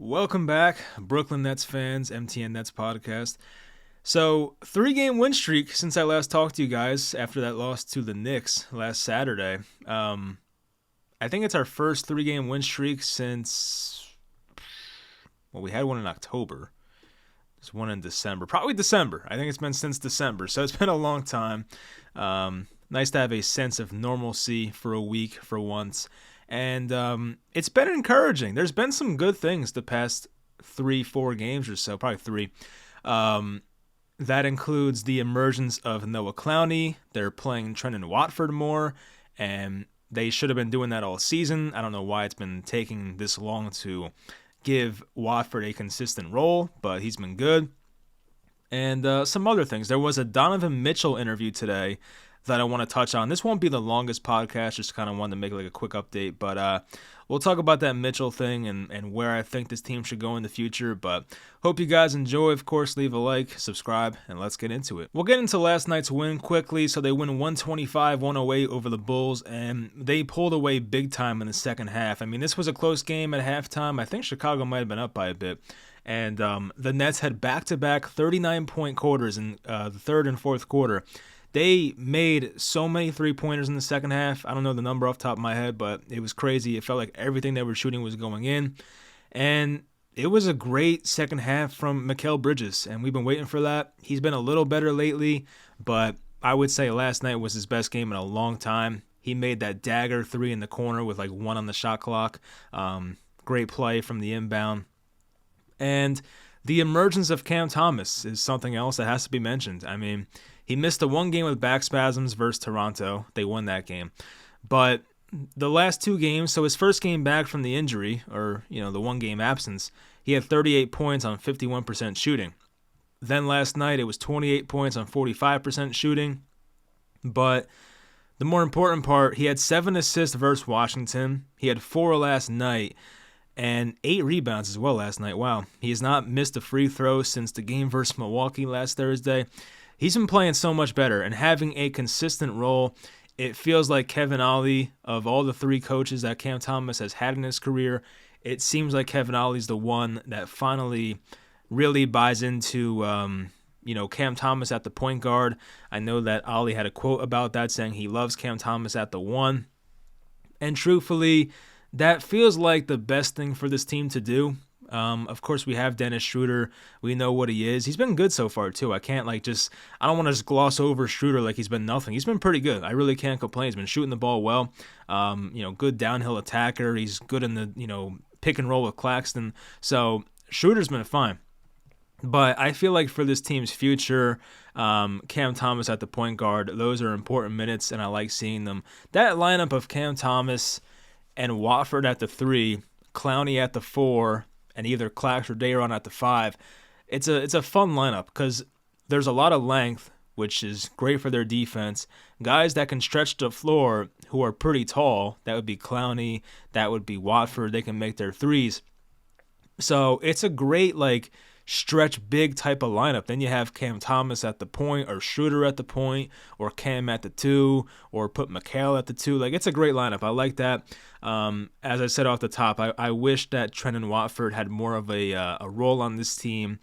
Welcome back, Brooklyn Nets fans, MTN Nets podcast. So, 3-game win streak since I last talked to you guys after that loss to the Knicks last Saturday. I think it's our first 3-game win streak since, well, we had one in October. There's one in December. Probably December. I think it's been since December, so it's been a long time. Nice to have a sense of normalcy for a week for once. And it's been encouraging. There's been some good things the past 3-4 games or so, probably 3. That includes the emergence of Noah Clowney. They're playing Trendon Watford more, and they should have been doing that all season. I don't know why it's been taking this long to give Watford a consistent role, but he's been good. And some other things. There was a Donovan Mitchell interview today that I want to touch on. This won't be the longest podcast, just kind of wanted to make like a quick update, but we'll talk about that Mitchell thing and where I think this team should go in the future. But hope you guys enjoy. Of course, leave a like, subscribe, and let's get into it. We'll get into last night's win quickly. So they win 125-108 over the Bulls, and they pulled away big time in the second half. I mean, this was a close game at halftime. I think Chicago might have been up by a bit. And the Nets had back-to-back 39-point quarters in the third and fourth quarter. They made so many three-pointers in the second half. I don't know the number off the top of my head, but it was crazy. It felt like everything they were shooting was going in. And it was a great second half from Mikal Bridges, and we've been waiting for that. He's been a little better lately, but I would say last night was his best game in a long time. He made that dagger three in the corner with like 1 on the shot clock. Great play from the inbound. And the emergence of Cam Thomas is something else that has to be mentioned. I mean, he missed the one game with back spasms versus Toronto. They won that game. But the last 2 games, so his first game back from the injury, or, the 1-game absence, he had 38 points on 51% shooting. Then last night, it was 28 points on 45% shooting. But the more important part, he had 7 assists versus Washington. He had 4 last night. And 8 rebounds as well last night. Wow. He has not missed a free throw since the game versus Milwaukee last Thursday. He's been playing so much better and having a consistent role. It feels like Kevin Ollie, of all the 3 coaches that Cam Thomas has had in his career, it seems like Kevin Ollie's the one that finally really buys into, Cam Thomas at the point guard. I know that Ollie had a quote about that saying he loves Cam Thomas at the 1. And truthfully, that feels like the best thing for this team to do. Of course, we have Dennis Schroeder. We know what he is. He's been good so far, too. I don't want to just gloss over Schroeder like he's been nothing. He's been pretty good. I really can't complain. He's been shooting the ball well. Good downhill attacker. He's good in the, pick and roll with Claxton. So Schroeder's been fine. But I feel like for this team's future, Cam Thomas at the point guard, those are important minutes, and I like seeing them. That lineup of Cam Thomas and Watford at the 3, Clowney at the 4, and either Clax or Dayron at the 5. It's a fun lineup because there's a lot of length, which is great for their defense. Guys that can stretch the floor who are pretty tall, that would be Clowney, that would be Watford. They can make their threes. So it's a great stretch big type of lineup. Then you have Cam Thomas at the point, or Schroeder at the point, or Cam at the 2, or put Mikal at the 2. It's a great lineup. I like that. As I said off the top, I wish that Trendon Watford had more of a role on this team.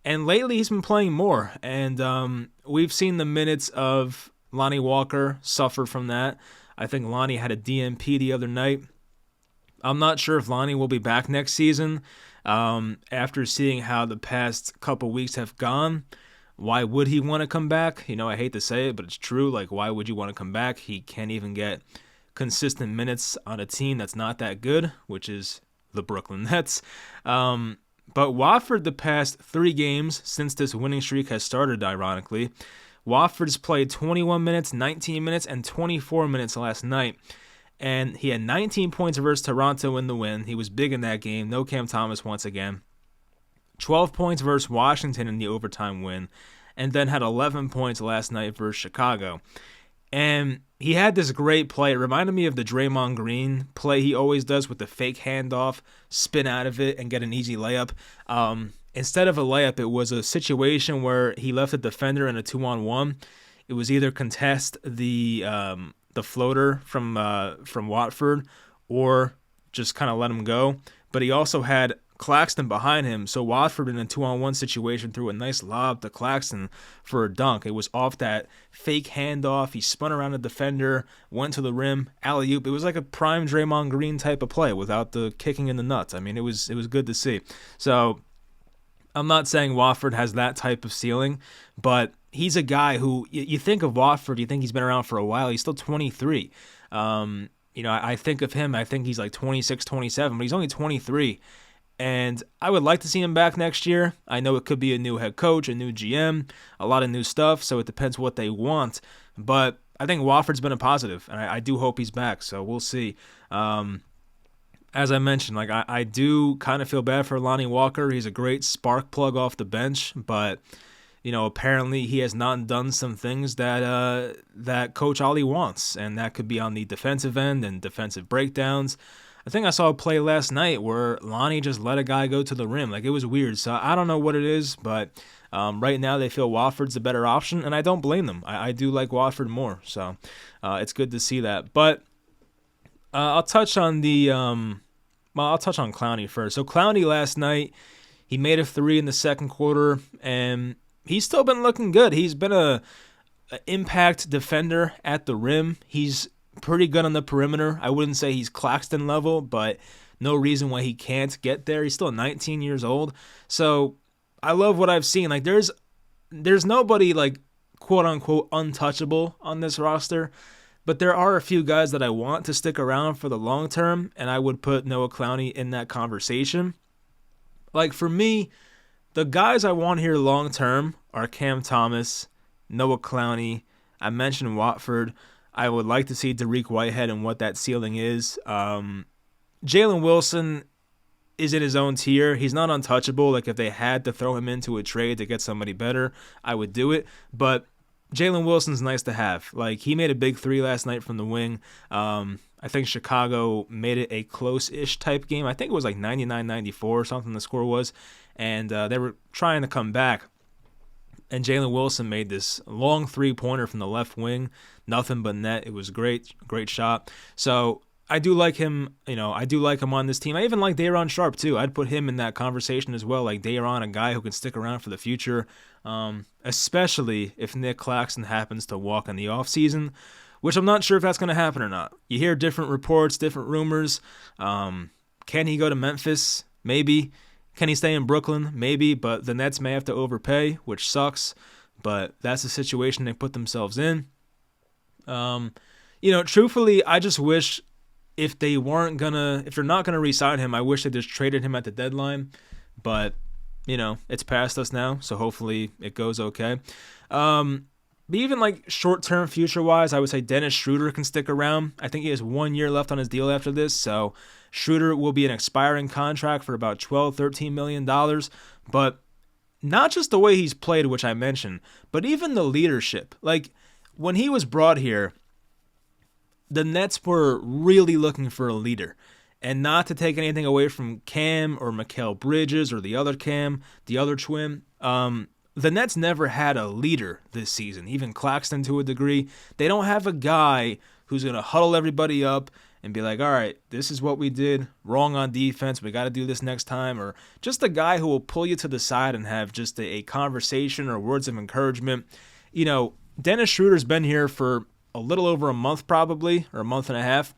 And lately he's been playing more. And we've seen the minutes of Lonnie Walker suffer from that. I think Lonnie had a DNP the other night. I'm not sure if Lonnie will be back next season. After seeing how the past couple weeks have gone, why would he want to come back? I hate to say it, but it's true. Why would you want to come back? He can't even get consistent minutes on a team that's not that good, which is the Brooklyn Nets. But Watford, the past 3 games since this winning streak has started, ironically, Watford's played 21 minutes, 19 minutes, and 24 minutes last night. And he had 19 points versus Toronto in the win. He was big in that game. No Cam Thomas once again. 12 points versus Washington in the overtime win. And then had 11 points last night versus Chicago. And he had this great play. It reminded me of the Draymond Green play he always does with the fake handoff, spin out of it, and get an easy layup. Instead of a layup, it was a situation where he left a defender in a 2-on-1. It was either contest the floater from Watford or just kind of let him go. But he also had Claxton behind him. So Watford in a 2-on-1 situation threw a nice lob to Claxton for a dunk. It was off that fake handoff. He spun around the defender, went to the rim, alley-oop. It was like a prime Draymond Green type of play without the kicking in the nuts. I mean, it was good to see. So I'm not saying Watford has that type of ceiling, but he's a guy who you think of Watford, you think he's been around for a while. He's still 23. I think of him, I think he's like 26, 27, but he's only 23. And I would like to see him back next year. I know it could be a new head coach, a new GM, a lot of new stuff, so it depends what they want. But I think Watford's been a positive, and I do hope he's back, so we'll see. As I mentioned, like I do kind of feel bad for Lonnie Walker. He's a great spark plug off the bench, but apparently he has not done some things that Coach Ollie wants, and that could be on the defensive end and defensive breakdowns. I think I saw a play last night where Lonnie just let a guy go to the rim. Like, it was weird. So I don't know what it is, but right now they feel Watford's a better option, and I don't blame them. I do like Watford more, so it's good to see that. But I'll touch on I'll touch on Clowney first. So Clowney last night, he made a 3 in the second quarter, and he's still been looking good. He's been a impact defender at the rim. He's pretty good on the perimeter. I wouldn't say he's Claxton level, but no reason why he can't get there. He's still 19 years old. So I love what I've seen. Like, there's nobody like quote unquote untouchable on this roster, but there are a few guys that I want to stick around for the long term, and I would put Noah Clowney in that conversation. Like, for me, the guys I want here long term are Cam Thomas, Noah Clowney. I mentioned Watford. I would like to see Dariq Whitehead and what that ceiling is. Jalen Wilson is in his own tier. He's not untouchable. Like, if they had to throw him into a trade to get somebody better, I would do it. But Jalen Wilson's nice to have. Like, he made a big 3 last night from the wing. I think Chicago made it a close-ish type game. I think it was like 99-94 or something the score was. And they were trying to come back. And Jalen Wilson made this long 3-pointer from the left wing. Nothing but net. It was great shot. So I do like him. I do like him on this team. I even like Day'Ron Sharpe too. I'd put him in that conversation as well. Like, Day'Ron, a guy who can stick around for the future, especially if Nick Claxton happens to walk in the offseason, which I'm not sure if that's going to happen or not. You hear different reports, different rumors. Can he go to Memphis? Maybe. Can he stay in Brooklyn? Maybe, but the Nets may have to overpay, which sucks, but that's the situation they put themselves in. Truthfully, I just wish if they're not gonna re-sign him, I wish they just traded him at the deadline, but it's past us now, so hopefully it goes okay. But even like short-term future-wise, I would say Dennis Schroeder can stick around. I think he has 1 year left on his deal after this, so Schroeder will be an expiring contract for about $12-13 million. But not just the way he's played, which I mentioned, but even the leadership. Like, when he was brought here, the Nets were really looking for a leader. And not to take anything away from Cam or Mikal Bridges or the other Cam, the other twin, the Nets never had a leader this season, even Claxton to a degree. They don't have a guy who's going to huddle everybody up and be like, all right, this is what we did wrong on defense. We got to do this next time. Or just a guy who will pull you to the side and have just a conversation or words of encouragement. Dennis Schroeder's been here for a little over a month probably, or a month and a half.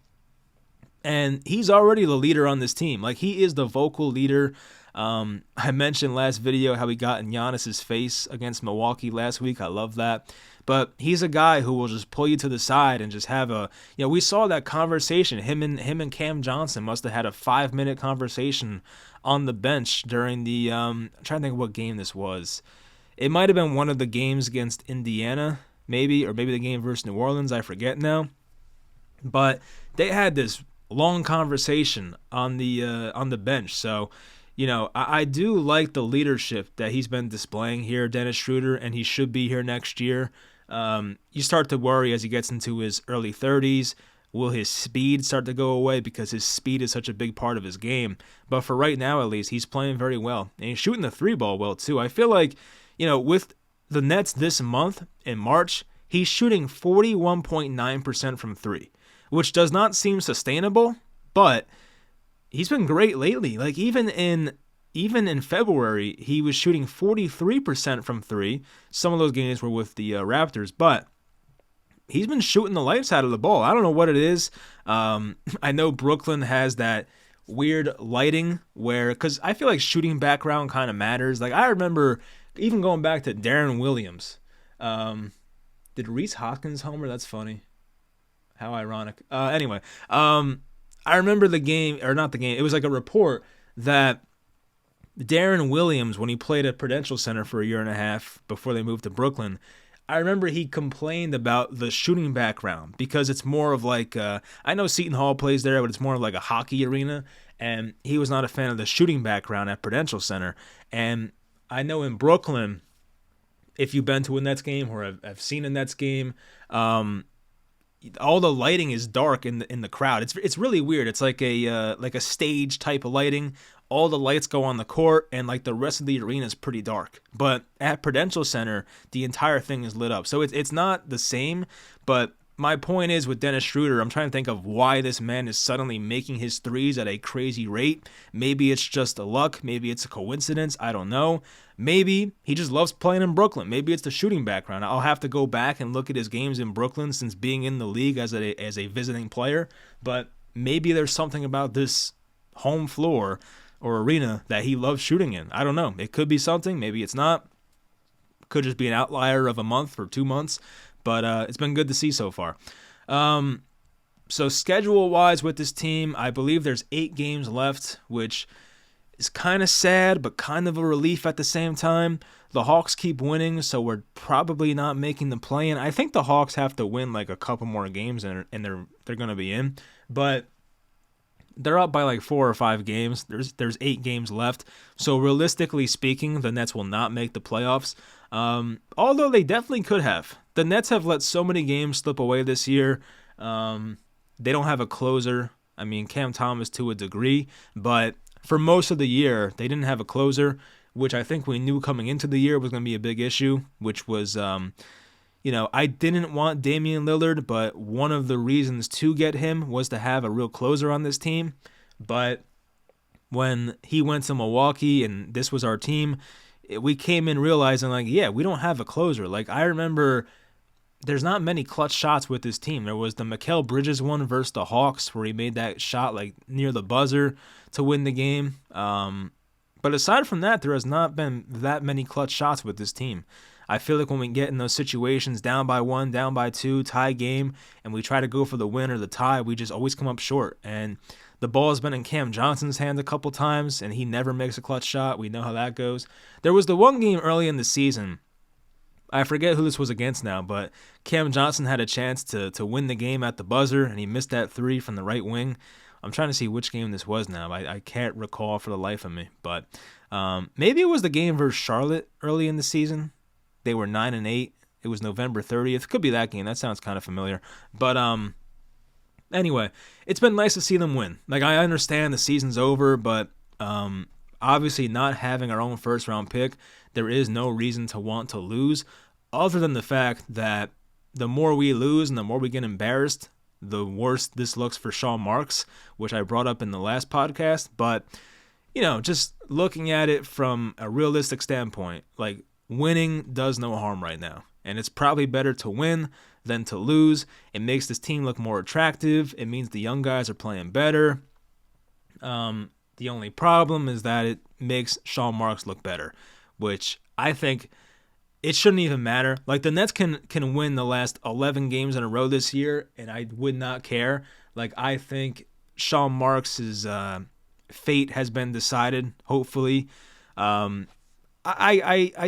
And he's already the leader on this team. Like, he is the vocal leader. I mentioned last video how he got in Giannis's face against Milwaukee last week. I love that. But he's a guy who will just pull you to the side and just have we saw that conversation. Him and Cam Johnson must have had a 5-minute conversation on the bench during the, I'm trying to think of what game this was. It might have been one of the games against Indiana, maybe, or maybe the game versus New Orleans. I forget now. But they had this long conversation on the bench. So, I do like the leadership that he's been displaying here, Dennis Schroeder, and he should be here next year. You start to worry as he gets into his early 30s. Will his speed start to go away because his speed is such a big part of his game? But for right now, at least, he's playing very well. And he's shooting the 3-ball well, too. I feel like, with the Nets this month, in March, he's shooting 41.9% from 3, which does not seem sustainable, but he's been great lately. Like, even in even in February, he was shooting 43% from three. Some of those games were with the Raptors, but he's been shooting the lights out of the ball. I don't know what it is. I know Brooklyn has that weird lighting where, because I feel like shooting background kind of matters. Like, I remember even going back to Darren Williams. Did Reese Hoskins homer? That's funny. How ironic. Anyway, I remember the game, or not the game, it was like a report that Darren Williams, when he played at Prudential Center for a year and a half before they moved to Brooklyn, I remember he complained about the shooting background because it's more of like, I know Seton Hall plays there, but it's more of like a hockey arena, and he was not a fan of the shooting background at Prudential Center. And I know in Brooklyn, if you've been to a Nets game or have seen a Nets game, all the lighting is dark in the crowd. It's really weird. It's like a stage type of lighting. All the lights go on the court, and like the rest of the arena is pretty dark. But at Prudential Center, the entire thing is lit up. So it's not the same. But my point is with Dennis Schroeder, I'm trying to think of why this man is suddenly making his threes at a crazy rate. Maybe it's just a luck. Maybe it's a coincidence. I don't know. Maybe he just loves playing in Brooklyn. Maybe it's the shooting background. I'll have to go back and look at his games in Brooklyn since being in the league as a visiting player. But maybe there's something about this home floor or arena that he loves shooting in. I don't know. It could be something. Maybe it's not. Could just be an outlier of a month or 2 months. But it's been good to see so far. So schedule-wise with this team, I believe there's 8 games left, which is kind of sad, but kind of a relief at the same time. The Hawks keep winning, so we're probably not making the play-in. I think the Hawks have to win like a couple more games, and they're going to be in. But they're up by like 4 or 5 games. There's 8 games left. So realistically speaking, the Nets will not make the playoffs. Although they definitely could have. The Nets have let so many games slip away this year. They don't have a closer. I mean, Cam Thomas to a degree, but for most of the year, they didn't have a closer, which I think we knew coming into the year was going to be a big issue, which was, I didn't want Damian Lillard, but one of the reasons to get him was to have a real closer on this team. But when he went to Milwaukee and this was our team, we came in realizing, like, yeah, we don't have a closer. Like, I remember there's not many clutch shots with this team. There was the Mikal Bridges one versus the Hawks where he made that shot, like, near the buzzer to win the game. But aside from that, there has not been that many clutch shots with this team. I feel like when we get in those situations, down by 1, down by 2, tie game, and we try to go for the win or the tie, we just always come up short. And the ball has been in Cam Johnson's hand a couple times, and he never makes a clutch shot. We know how that goes. There was the one game early in the season, I forget who this was against now, but Cam Johnson had a chance to win the game at the buzzer, and he missed that 3 from the right wing. I'm trying to see which game this was now. I can't recall for the life of me, but maybe it was the game versus Charlotte early in the season. They were 9-8. It was November 30th. Could be that game. That sounds kind of familiar. But anyway, it's been nice to see them win. Like, I understand the season's over, but obviously not having our own first-round pick, there is no reason to want to lose, other than the fact that the more we lose and the more we get embarrassed, the worse this looks for Sean Marks, which I brought up in the last podcast. But, just looking at it from a realistic standpoint, like, winning does no harm right now. And it's probably better to win than to lose. It makes this team look more attractive. It means the young guys are playing better. The only problem is that it makes Sean Marks look better, which I think it shouldn't even matter. Like, the Nets can win the last 11 games in a row this year, and I would not care. Like, I think Sean Marks' fate has been decided, hopefully. I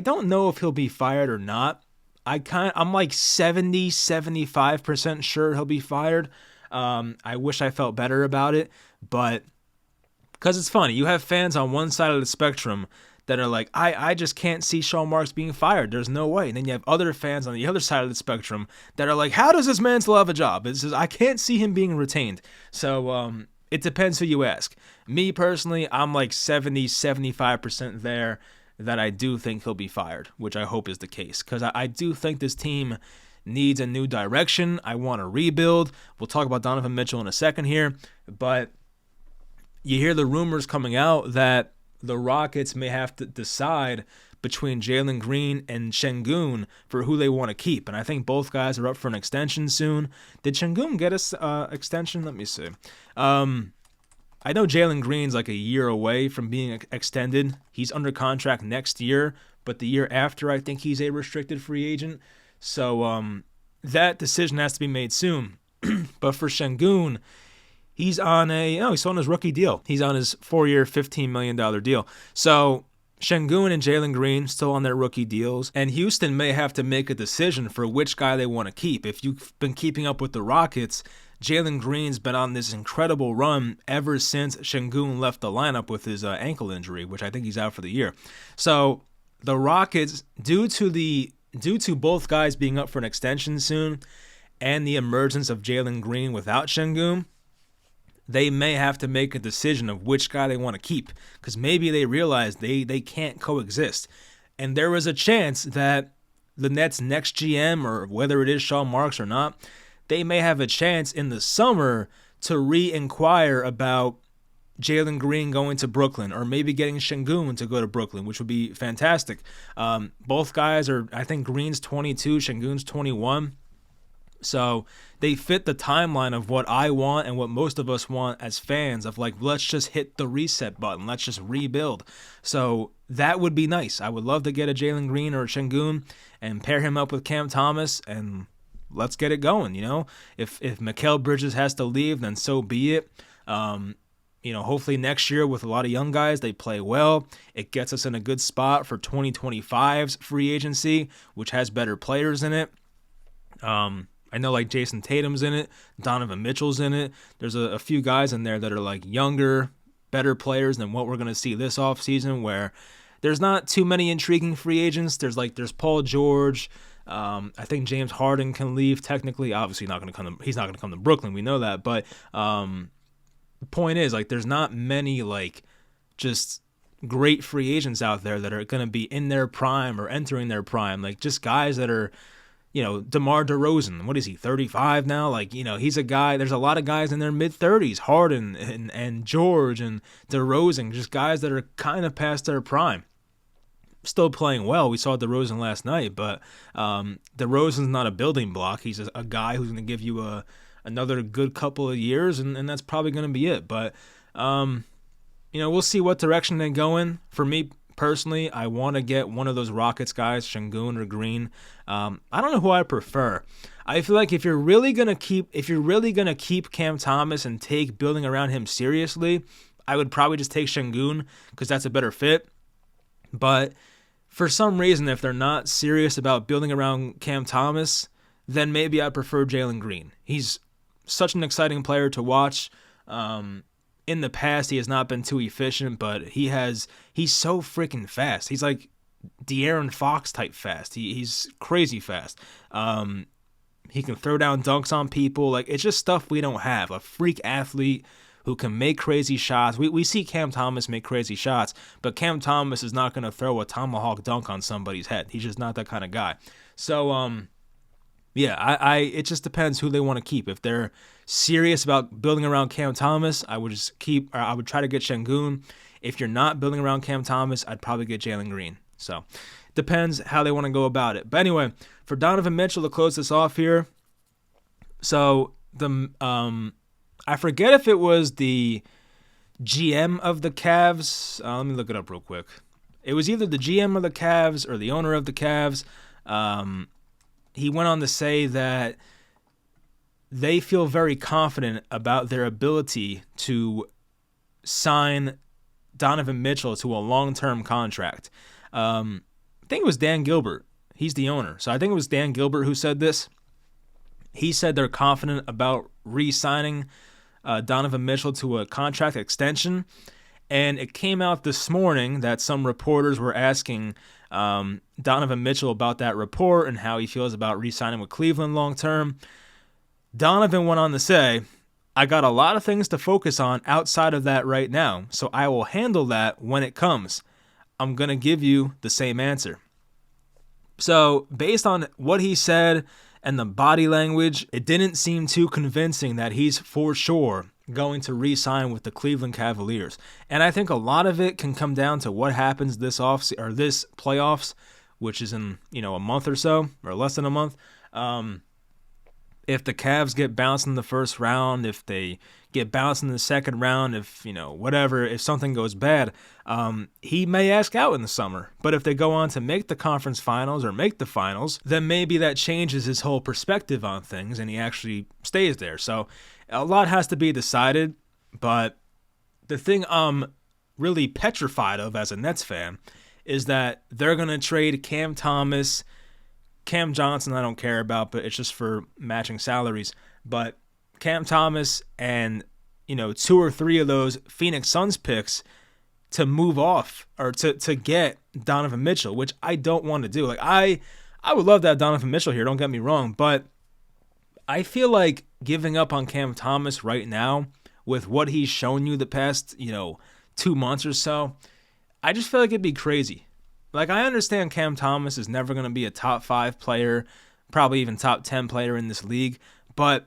don't know if he'll be fired or not. I'm like 75% sure he'll be fired. I wish I felt better about it, but because it's funny, you have fans on one side of the spectrum that are like, I just can't see Sean Marks being fired. There's no way. And then you have other fans on the other side of the spectrum that are like, how does this man still have a job? It says, I can't see him being retained. So it depends who you ask. Me personally, I'm like 75% there that I do think he'll be fired, which I hope is the case, because I do think this team needs a new direction. I want to rebuild. We'll talk about Donovan Mitchell in a second here, but you hear the rumors coming out that the Rockets may have to decide between Jaylen Green and Şengün for who they want to keep. And I think both guys are up for an extension soon. Did Şengün get an extension? Let me see. I know Jaylen Green's like a year away from being extended. He's under contract next year, but the year after, I think he's a restricted free agent. So that decision has to be made soon. But for Şengün, he's on he's on his rookie deal. He's on his 4-year, $15 million deal. So Şengün and Jaylen Green still on their rookie deals, and Houston may have to make a decision for which guy they want to keep. If you've been keeping up with the Rockets, Jaylen Green's been on this incredible run ever since Şengün left the lineup with his ankle injury, which I think he's out for the year. So the Rockets, due to both guys being up for an extension soon, and the emergence of Jaylen Green without Şengün, they may have to make a decision of which guy they want to keep, because maybe they realize they can't coexist. And there is a chance that the Nets' next GM, or whether it is Sean Marks or not, they may have a chance in the summer to re-inquire about Jaylen Green going to Brooklyn, or maybe getting Şengün to go to Brooklyn, which would be fantastic. Both guys are, I think Green's 22, Şengün's 21. So they fit the timeline of what I want and what most of us want as fans, of like, let's just hit the reset button. Let's just rebuild. So that would be nice. I would love to get a Jaylen Green or a Şengün and pair him up with Cam Thomas, and let's get it going. If Mikal Bridges has to leave, then so be it. Hopefully next year with a lot of young guys, they play well. It gets us in a good spot for 2025's free agency, which has better players in it. I know like Jason Tatum's in it, Donovan Mitchell's in it. There's a few guys in there that are like younger, better players than what we're going to see this offseason, where there's not too many intriguing free agents. There's Paul George. I think James Harden can leave technically. Obviously he's not going to come to Brooklyn. We know that. But the point is, like, there's not many like just great free agents out there that are going to be in their prime or entering their prime. Like, just guys that are, DeMar DeRozan, what is he, 35 now? Like, he's a guy, there's a lot of guys in their mid-30s, Harden and George and DeRozan, just guys that are kind of past their prime. Still playing well. We saw DeRozan last night, but DeRozan's not a building block. He's a guy who's going to give you another good couple of years, and that's probably going to be it. But, we'll see what direction they go in. For me, personally, I want to get one of those Rockets guys, Şengün or Green. I don't know who I prefer. I feel like if you're really gonna keep Cam Thomas and take building around him seriously, I would probably just take Şengün because that's a better fit. But for some reason, if they're not serious about building around Cam Thomas, then maybe I prefer Jaylen Green. He's such an exciting player to watch. In the past, he has not been too efficient, but he's so freaking fast. He's like De'Aaron Fox type fast. He's crazy fast. He can throw down dunks on people. Like, it's just stuff we don't have. A freak athlete who can make crazy shots. We see Cam Thomas make crazy shots, but Cam Thomas is not going to throw a tomahawk dunk on somebody's head. He's just not that kind of guy. So, it just depends who they want to keep. If they're serious about building around Cam Thomas, I would try to get Şengün. If you're not building around Cam Thomas, I'd probably get Jaylen Green. So, depends how they want to go about it. But anyway, for Donovan Mitchell to close this off here, so I forget if it was the GM of the Cavs. Let me look it up real quick. It was either the GM of the Cavs or the owner of the Cavs. He went on to say that they feel very confident about their ability to sign Donovan Mitchell to a long-term contract. I think it was Dan Gilbert. He's the owner. So I think it was Dan Gilbert who said this. He said they're confident about re-signing Donovan Mitchell to a contract extension. And it came out this morning that some reporters were asking Donovan Mitchell about that report and how he feels about re-signing with Cleveland long-term. Donovan went on to say, I got a lot of things to focus on outside of that right now, so I will handle that when it comes. I'm going to give you the same answer. So based on what he said and the body language, it didn't seem too convincing that he's for sure going to re-sign with the Cleveland Cavaliers. And I think a lot of it can come down to what happens this this playoffs, which is in, a month or so, or less than a month. If the Cavs get bounced in the first round, if they get bounced in the second round, if, whatever, if something goes bad, he may ask out in the summer. But if they go on to make the conference finals or make the finals, then maybe that changes his whole perspective on things and he actually stays there. So a lot has to be decided. But the thing I'm really petrified of as a Nets fan is that they're going to trade Cam Thomas. Cam Johnson I don't care about, but it's just for matching salaries. But Cam Thomas and, 2 or 3 of those Phoenix Suns picks to move off or to get Donovan Mitchell, which I don't want to do. Like I would love to have Donovan Mitchell here, don't get me wrong, but I feel like giving up on Cam Thomas right now with what he's shown you the past, 2 months or so, I just feel like it'd be crazy. Like, I understand Cam Thomas is never going to be a top 5 player, probably even top 10 player in this league, but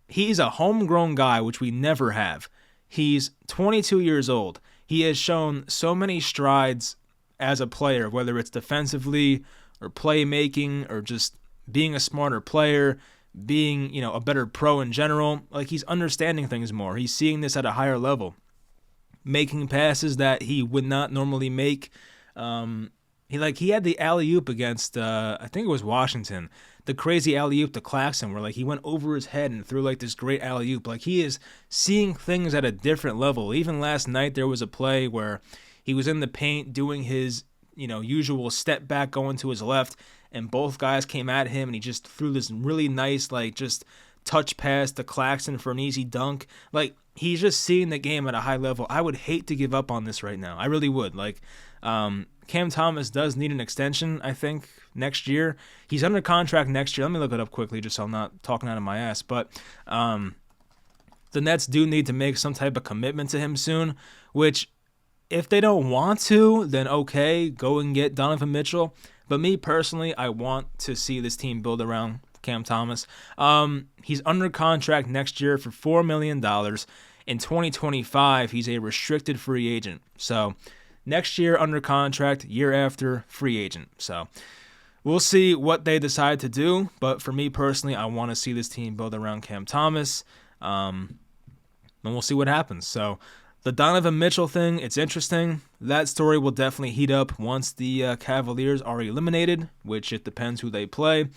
he's a homegrown guy, which we never have. He's 22 years old. He has shown so many strides as a player, whether it's defensively or playmaking or just being a smarter player, being, a better pro in general. Like, he's understanding things more. He's seeing this at a higher level, making passes that he would not normally make. He had the alley-oop against, I think it was Washington, the crazy alley-oop to Claxton where, he went over his head and threw, this great alley-oop. He is seeing things at a different level. Even last night there was a play where he was in the paint doing his, usual step back going to his left, and both guys came at him, and he just threw this really nice, just touch pass to Claxton for an easy dunk. He's just seeing the game at a high level. I would hate to give up on this right now. I really would. Cam Thomas does need an extension, I think, next year. He's under contract next year. Let me look it up quickly just so I'm not talking out of my ass. But the Nets do need to make some type of commitment to him soon, which if they don't want to, then okay, go and get Donovan Mitchell. But me personally, I want to see this team build around Cam Thomas. He's under contract next year for $4 million. In 2025, he's a restricted free agent. So next year under contract, year after free agent. So we'll see what they decide to do. But for me personally, I want to see this team build around Cam Thomas. And we'll see what happens. So the Donovan Mitchell thing, it's interesting. That story will definitely heat up once the Cavaliers are eliminated, which it depends who they play.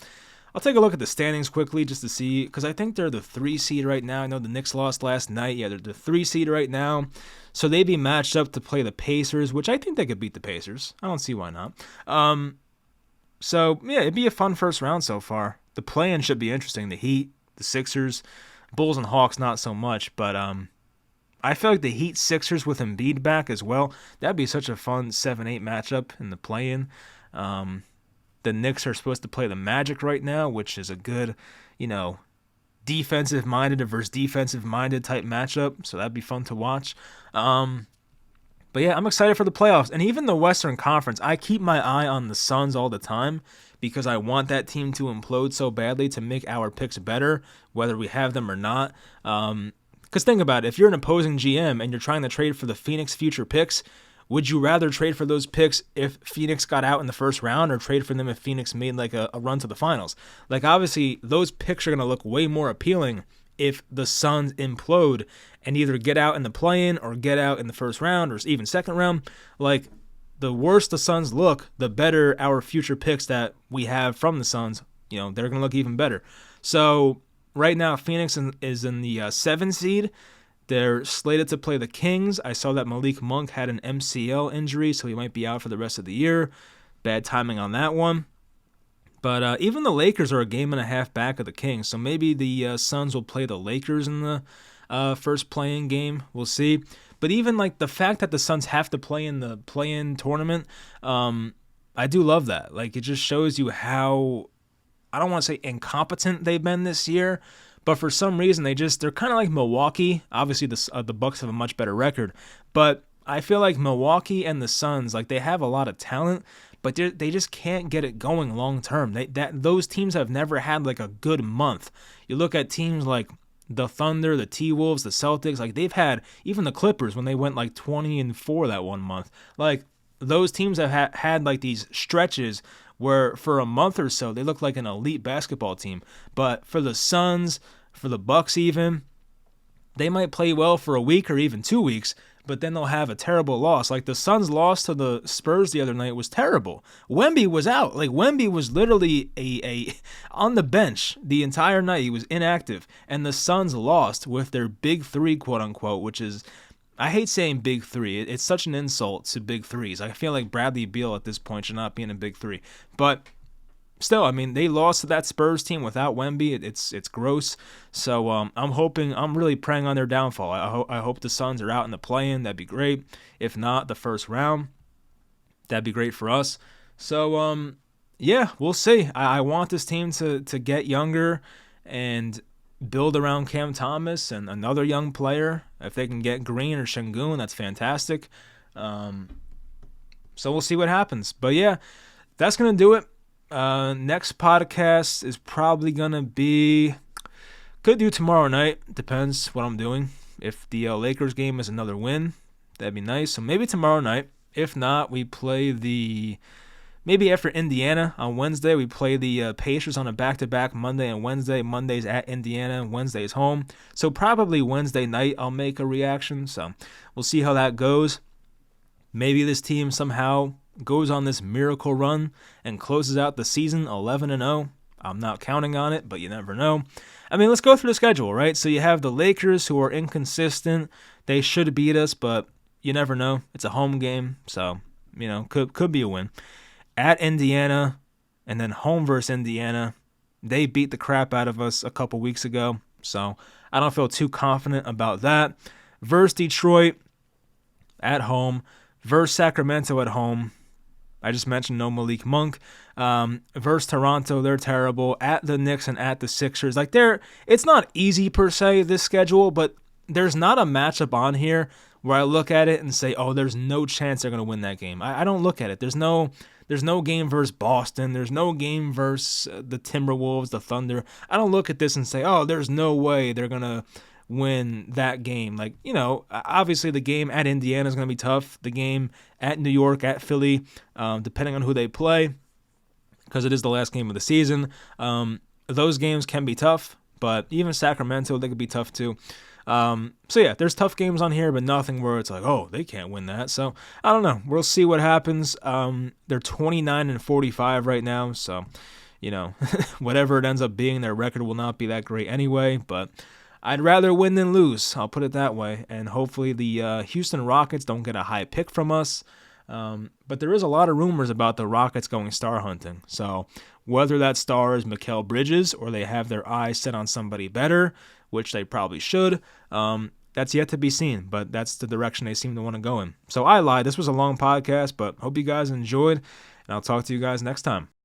I'll take a look at the standings quickly just to see, because I think they're the 3 seed right now. I know the Knicks lost last night. Yeah, they're the 3 seed right now. So they'd be matched up to play the Pacers, which I think they could beat the Pacers. I don't see why not. So, yeah, it'd be a fun first round so far. The play-in should be interesting. The Heat, the Sixers, Bulls and Hawks, not so much. But I feel like the Heat Sixers with Embiid back as well, that'd be such a fun 7-8 matchup in the play-in. The Knicks are supposed to play the Magic right now, which is a good, defensive-minded versus defensive-minded type matchup. So that'd be fun to watch. But yeah, I'm excited for the playoffs. And even the Western Conference, I keep my eye on the Suns all the time because I want that team to implode so badly to make our picks better, whether we have them or not. Because think about it, if you're an opposing GM and you're trying to trade for the Phoenix future picks, would you rather trade for those picks if Phoenix got out in the first round or trade for them if Phoenix made a run to the finals? Obviously, those picks are going to look way more appealing if the Suns implode and either get out in the play-in or get out in the first round or even second round. The worse the Suns look, the better our future picks that we have from the Suns, they're going to look even better. So right now, Phoenix is in the 7 seed. They're slated to play the Kings. I saw that Malik Monk had an MCL injury, so he might be out for the rest of the year. Bad timing on that one. But even the Lakers are a game and a half back of the Kings, so maybe the Suns will play the Lakers in the first play-in game. We'll see. But even the fact that the Suns have to play in the play-in tournament, I do love that. It just shows you how, I don't want to say incompetent they've been this year, but for some reason they're kind of like Milwaukee. Obviously the Bucks have a much better record, but I feel like Milwaukee and the Suns, they have a lot of talent, but they just can't get it going long term. Those teams have never had a good month. You look at teams like the Thunder, the T-Wolves, the Celtics, like they've had, even the Clippers when they went like 20-4 that one month. Like those teams have had like these stretches where for a month or so they look like an elite basketball team. But for the Suns, for the Bucks even, they might play well for a week or even 2 weeks, but then they'll have a terrible loss. Like the Suns' loss to the Spurs the other night was terrible. Wemby was out. Like Wemby was literally a on the bench the entire night. He was inactive. And the Suns lost with their big three, quote unquote, which is, I hate saying big three. It's such an insult to big threes. I feel like Bradley Beal at this point should not be in a big three. But still, I mean, they lost to that Spurs team without Wemby. It's gross. So I'm really praying on their downfall. I hope the Suns are out in the play-in. That'd be great. If not, the first round, that'd be great for us. So yeah, we'll see. I want this team to get younger and build around Cam Thomas and another young player. If they can get Green or Şengün, that's fantastic. So we'll see what happens. But yeah, that's gonna do it. Next podcast is probably gonna be, could do tomorrow night, depends what I'm doing. If the Lakers game is another win, that'd be nice. So maybe tomorrow night. If not, we play maybe after Indiana on Wednesday. We play the Pacers on a back-to-back Monday and Wednesday. Monday's at Indiana, Wednesday's home. So probably Wednesday night I'll make a reaction. So we'll see how that goes. Maybe this team somehow goes on this miracle run and closes out the season 11-0. I'm not counting on it, but you never know. I mean, let's go through the schedule, right? So you have the Lakers, who are inconsistent. They should beat us, but you never know. It's a home game, so, could be a win. At Indiana, and then home versus Indiana. They beat the crap out of us a couple weeks ago, so I don't feel too confident about that. Versus Detroit at home. Versus Sacramento at home. I just mentioned no Malik Monk. Versus Toronto, they're terrible. At the Knicks and at the Sixers. It's not easy per se, this schedule, but there's not a matchup on here where I look at it and say, oh, there's no chance they're going to win that game. I don't look at it. There's no game versus Boston. There's no game versus the Timberwolves, the Thunder. I don't look at this and say, oh, there's no way they're going to win that game. Obviously the game at Indiana is going to be tough. The game at New York, at Philly, depending on who they play, because it is the last game of the season, those games can be tough, but even Sacramento, they could be tough too. So yeah, there's tough games on here, but nothing where it's like, oh, they can't win that. So I don't know. We'll see what happens. They're 29-45 right now, so whatever it ends up being, their record will not be that great anyway, but I'd rather win than lose. I'll put it that way. And hopefully the Houston Rockets don't get a high pick from us. But there is a lot of rumors about the Rockets going star hunting. So whether that star is Mikal Bridges or they have their eyes set on somebody better, which they probably should, that's yet to be seen. But that's the direction they seem to want to go in. So I lied. This was a long podcast, but hope you guys enjoyed. And I'll talk to you guys next time.